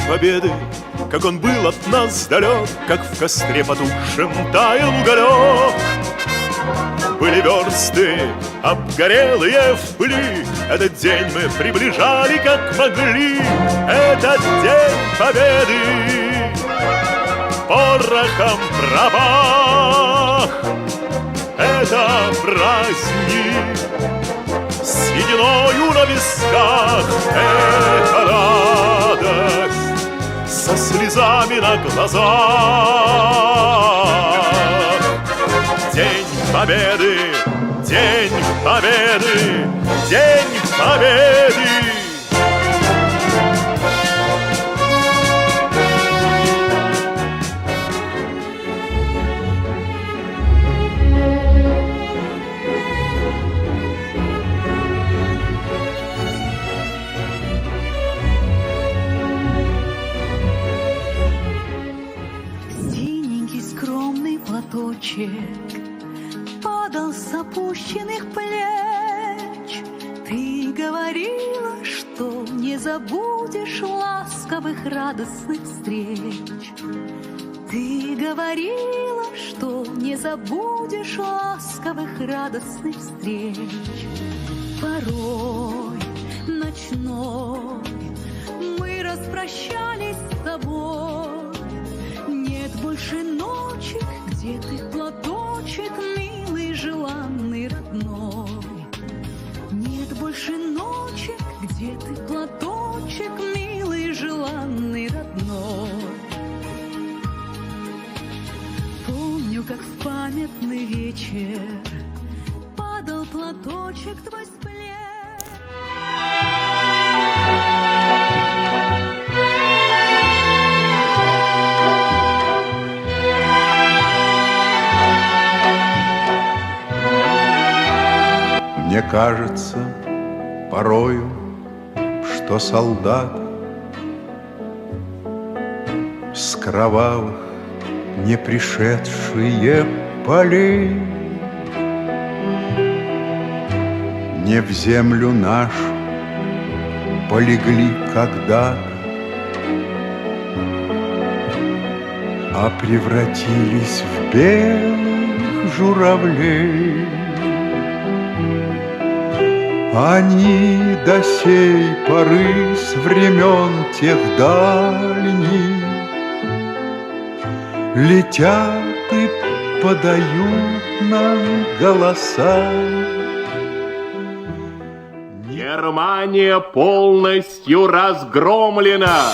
победы, как он был от нас далек, как в костре потухшем таял уголек. Были версты обгорелые в пыли, этот день мы приближали, как могли. Этот день победы порохом пропах. Это праздник с сединою на висках. Это радость со слезами на глазах. День победы, день победы, день победы. Синенький скромный платочек падал с опущенных плеч. Ты говорила, что не забудешь ласковых радостных встреч. Ты говорила, что не забудешь ласковых радостных встреч. Порой ночной мы распрощались с тобой. Нет больше ночи, где ты, платочек милый, желанный, родной. Нет больше ночи, где ты, платочек милый, желанный, родной. Помню, как в памятный вечер падал платочек твой с плеч. Мне кажется порою, что солдат с кровавых не пришедшие полей не в землю нашу полегли когда-то, а превратились в белых журавлей. Они до сей поры с времен тех дальних летят и подают нам голоса. Германия полностью разгромлена.